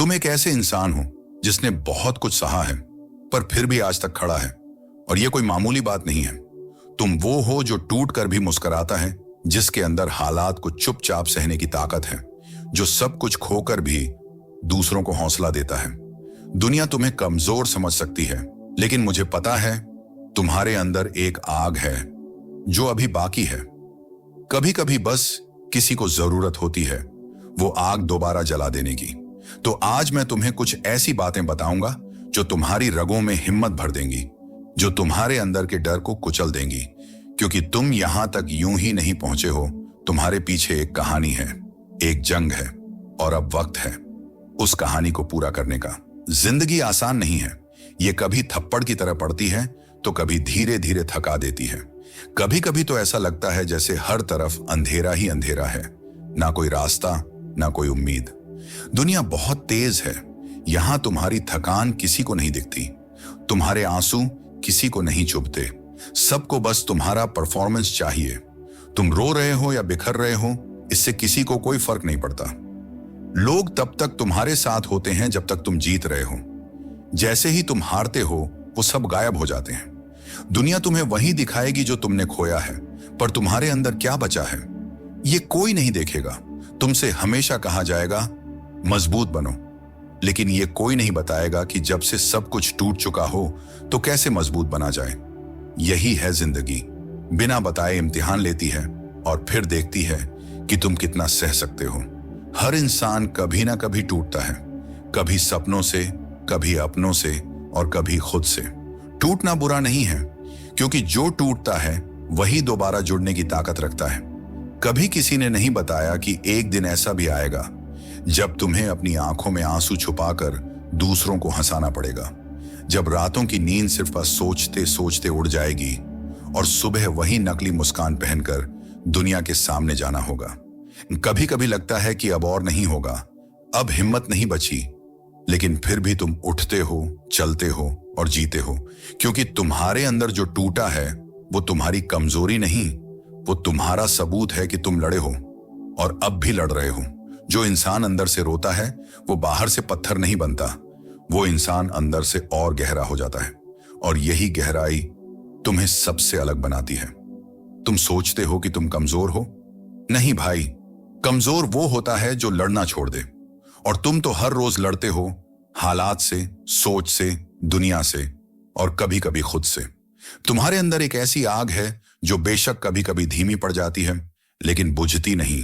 तुम एक ऐसे इंसान हो जिसने बहुत कुछ सहा है पर फिर भी आज तक खड़ा है, और यह कोई मामूली बात नहीं है। तुम वो हो जो टूट कर भी मुस्कुराता है, जिसके अंदर हालात को चुपचाप सहने की ताकत है, जो सब कुछ खोकर भी दूसरों को हौसला देता है। दुनिया तुम्हें कमजोर समझ सकती है, लेकिन मुझे पता है तुम्हारे अंदर एक आग है जो अभी बाकी है। कभी कभी बस किसी को जरूरत होती है वो आग दोबारा जला देने की। तो आज मैं तुम्हें कुछ ऐसी बातें बताऊंगा जो तुम्हारी रगों में हिम्मत भर देंगी, जो तुम्हारे अंदर के डर को कुचल देंगी, क्योंकि तुम यहां तक यूं ही नहीं पहुंचे हो। तुम्हारे पीछे एक कहानी है, एक जंग है, और अब वक्त है उस कहानी को पूरा करने का। जिंदगी आसान नहीं है, ये कभी थप्पड़ की तरह पड़ती है तो कभी धीरे धीरे थका देती है। कभी कभी तो ऐसा लगता है जैसे हर तरफ अंधेरा ही अंधेरा है, ना कोई रास्ता, ना कोई उम्मीद। दुनिया बहुत तेज है, यहां तुम्हारी थकान किसी को नहीं दिखती, तुम्हारे आंसू किसी को नहीं चुभते, सबको बस तुम्हारा परफॉर्मेंस चाहिए। तुम रो रहे हो या बिखर रहे हो, इससे किसी को कोई फर्क नहीं पड़ता। लोग तब तक तुम्हारे साथ होते हैं जब तक तुम जीत रहे हो। जैसे ही तुम हारते हो वो सब गायब हो जाते हैं। दुनिया तुम्हें वही दिखाएगी जो तुमने खोया है, पर तुम्हारे अंदर क्या बचा है ये कोई नहीं देखेगा। तुमसे हमेशा कहा जाएगा मजबूत बनो, लेकिन ये कोई नहीं बताएगा कि जब से सब कुछ टूट चुका हो तो कैसे मजबूत बना जाए। यही है जिंदगी, बिना बताए इम्तिहान लेती है और फिर देखती है कि तुम कितना सह सकते हो। हर इंसान कभी ना कभी टूटता है, कभी सपनों से, कभी अपनों से, और कभी खुद से। टूटना बुरा नहीं है, क्योंकि जो टूटता है वही दोबारा जुड़ने की ताकत रखता है। कभी किसी ने नहीं बताया कि एक दिन ऐसा भी आएगा जब तुम्हें अपनी आंखों में आंसू छुपाकर दूसरों को हंसाना पड़ेगा, जब रातों की नींद सिर्फ बस सोचते सोचते उड़ जाएगी और सुबह वही नकली मुस्कान पहनकर दुनिया के सामने जाना होगा। कभी कभी लगता है कि अब और नहीं होगा, अब हिम्मत नहीं बची, लेकिन फिर भी तुम उठते हो, चलते हो और जीते हो, क्योंकि तुम्हारे अंदर जो टूटा है वो तुम्हारी कमजोरी नहीं, वो तुम्हारा सबूत है कि तुम लड़े हो और अब भी लड़ रहे हो। जो इंसान अंदर से रोता है वो बाहर से पत्थर नहीं बनता, वो इंसान अंदर से और गहरा हो जाता है, और यही गहराई तुम्हें सबसे अलग बनाती है। तुम सोचते हो कि तुम कमजोर हो, नहीं भाई, कमजोर वो होता है जो लड़ना छोड़ दे, और तुम तो हर रोज लड़ते हो, हालात से, सोच से, दुनिया से, और कभी कभी खुद से। तुम्हारे अंदर एक ऐसी आग है जो बेशक कभी कभी धीमी पड़ जाती है, लेकिन बुझती नहीं।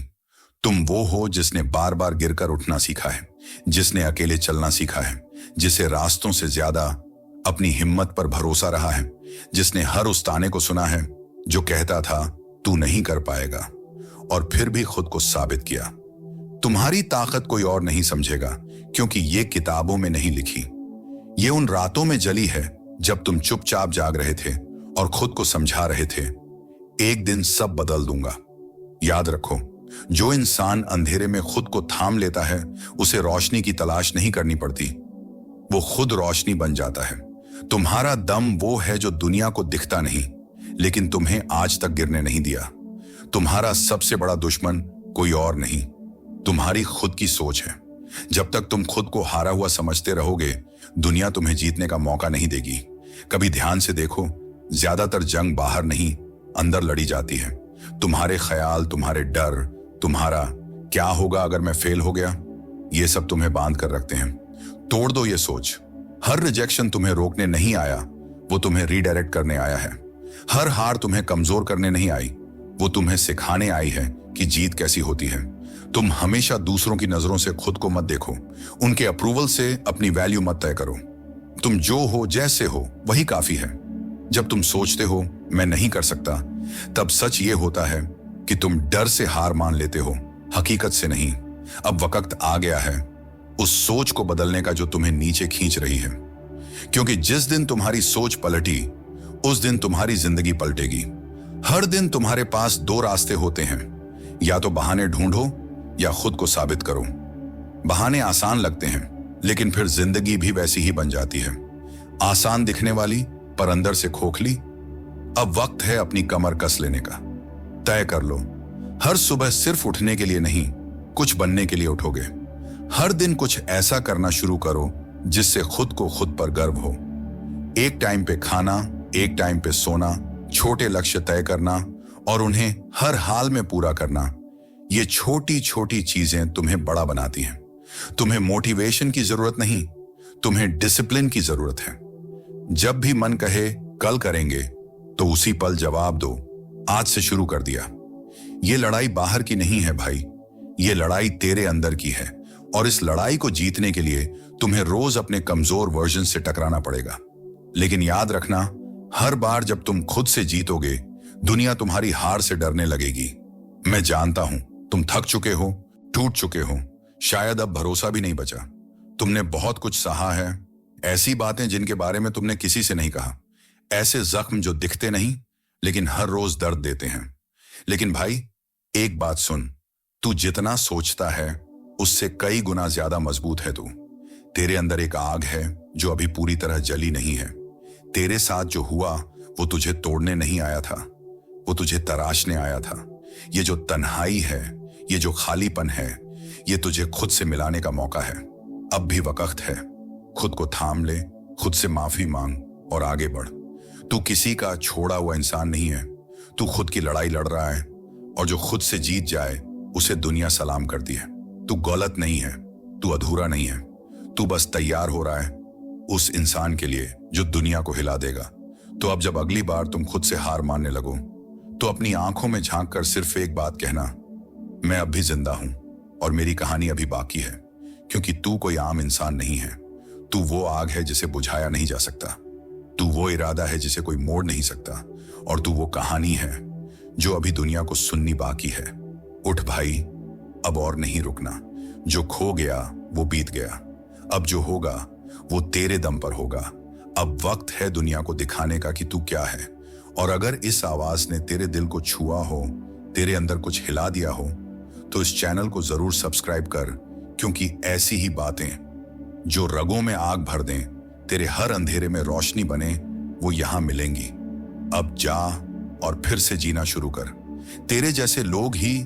तुम वो हो जिसने बार बार गिरकर उठना सीखा है, जिसने अकेले चलना सीखा है, जिसे रास्तों से ज्यादा अपनी हिम्मत पर भरोसा रहा है, जिसने हर उस ताने को सुना है जो कहता था तू नहीं कर पाएगा, और फिर भी खुद को साबित किया। तुम्हारी ताकत कोई और नहीं समझेगा, क्योंकि ये किताबों में नहीं लिखी, ये उन रातों में जली है जब तुम चुपचाप जाग रहे थे और खुद को समझा रहे थे, एक दिन सब बदल दूंगा। याद रखो, जो इंसान अंधेरे में खुद को थाम लेता है उसे रोशनी की तलाश नहीं करनी पड़ती, वो खुद रोशनी बन जाता है। तुम्हारा दम वो है जो दुनिया को दिखता नहीं, लेकिन तुम्हें आज तक गिरने नहीं दिया। तुम्हारा सबसे बड़ा दुश्मन कोई और नहीं, तुम्हारी खुद की सोच है। जब तक तुम खुद को हारा हुआ समझते रहोगे, दुनिया तुम्हें जीतने का मौका नहीं देगी। कभी ध्यान से देखो, ज्यादातर जंग बाहर नहीं, अंदर लड़ी जाती है। तुम्हारे ख्याल, तुम्हारे डर, तुम्हारा क्या होगा अगर मैं फेल हो गया, ये सब तुम्हें बांध कर रखते हैं। तोड़ दो ये सोच। हर रिजेक्शन तुम्हें रोकने नहीं आया, वो तुम्हें रीडायरेक्ट करने आया है। हर हार तुम्हें कमजोर करने नहीं आई, वो तुम्हें सिखाने आई है कि जीत कैसी होती है। तुम हमेशा दूसरों की नजरों से खुद को मत देखो, उनके अप्रूवल से अपनी वैल्यू मत तय करो। तुम जो हो, जैसे हो, वही काफी है। जब तुम सोचते हो मैं नहीं कर सकता, तब सच ये होता है कि तुम डर से हार मान लेते हो, हकीकत से नहीं। अब वक्त आ गया है उस सोच को बदलने का जो तुम्हें नीचे खींच रही है, क्योंकि जिस दिन तुम्हारी सोच पलटी, उस दिन तुम्हारी जिंदगी पलटेगी। हर दिन तुम्हारे पास दो रास्ते होते हैं, या तो बहाने ढूंढो या खुद को साबित करो। बहाने आसान लगते हैं, लेकिन फिर जिंदगी भी वैसी ही बन जाती है, आसान दिखने वाली पर अंदर से खोखली। अब वक्त है अपनी कमर कस लेने का। तय कर लो, हर सुबह सिर्फ उठने के लिए नहीं, कुछ बनने के लिए उठोगे। हर दिन कुछ ऐसा करना शुरू करो जिससे खुद को खुद पर गर्व हो। एक टाइम पे खाना, एक टाइम पे सोना, छोटे लक्ष्य तय करना और उन्हें हर हाल में पूरा करना। ये छोटी छोटी चीजें तुम्हें बड़ा बनाती हैं। तुम्हें मोटिवेशन की जरूरत नहीं, तुम्हें डिसिप्लिन की जरूरत है। जब भी मन कहे कल करेंगे, तो उसी पल जवाब दो, आज से शुरू कर दिया। ये लड़ाई बाहर की नहीं है भाई, ये लड़ाई तेरे अंदर की है। और इस लड़ाई को जीतने के लिए तुम्हें रोज अपने कमजोर वर्जन से टकराना पड़ेगा। लेकिन याद रखना, हर बार जब तुम खुद से जीतोगे, दुनिया तुम्हारी हार से डरने लगेगी। मैं जानता हूं तुम थक चुके हो, टूट चुके हो, शायद अब भरोसा भी नहीं बचा। तुमने बहुत कुछ सहा है, ऐसी बातें जिनके बारे में तुमने किसी से नहीं कहा, ऐसे जख्म जो दिखते नहीं लेकिन हर रोज दर्द देते हैं। लेकिन भाई, एक बात सुन, तू जितना सोचता है उससे कई गुना ज्यादा मजबूत है तू। तेरे अंदर एक आग है जो अभी पूरी तरह जली नहीं है। तेरे साथ जो हुआ वो तुझे तोड़ने नहीं आया था, वो तुझे तराशने आया था। ये जो तन्हाई है, ये जो खालीपन है, ये तुझे खुद से मिलाने का मौका है। अब भी वक्त है, खुद को थाम ले, खुद से माफी मांग और आगे बढ़। तू किसी का छोड़ा हुआ इंसान नहीं है, तू खुद की लड़ाई लड़ रहा है। और जो खुद से जीत जाए उसे दुनिया सलाम करती है। तू गलत नहीं है, तू अधूरा नहीं है, तू बस तैयार हो रहा है उस इंसान के लिए जो दुनिया को हिला देगा। तो अब जब अगली बार तुम खुद से हार मानने लगो, तो अपनी आंखों में झांक कर सिर्फ एक बात कहना, मैं अब भी जिंदा हूं और मेरी कहानी अभी बाकी है। क्योंकि तू कोई आम इंसान नहीं है, तू वो आग है जिसे बुझाया नहीं जा सकता, तू वो इरादा है जिसे कोई मोड़ नहीं सकता, और तू वो कहानी है जो अभी दुनिया को सुननी बाकी है। उठ भाई, अब और नहीं रुकना। जो खो गया वो बीत गया, अब जो होगा वो तेरे दम पर होगा। अब वक्त है दुनिया को दिखाने का कि तू क्या है। और अगर इस आवाज ने तेरे दिल को छुआ हो, तेरे अंदर कुछ हिला दिया हो, तो इस चैनल को जरूर सब्सक्राइब कर। क्योंकि ऐसी ही बातें जो रगों में आग भर दें, तेरे हर अंधेरे में रोशनी बने, वो यहां मिलेंगी। अब जा और फिर से जीना शुरू कर। तेरे जैसे लोग ही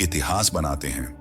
इतिहास बनाते हैं।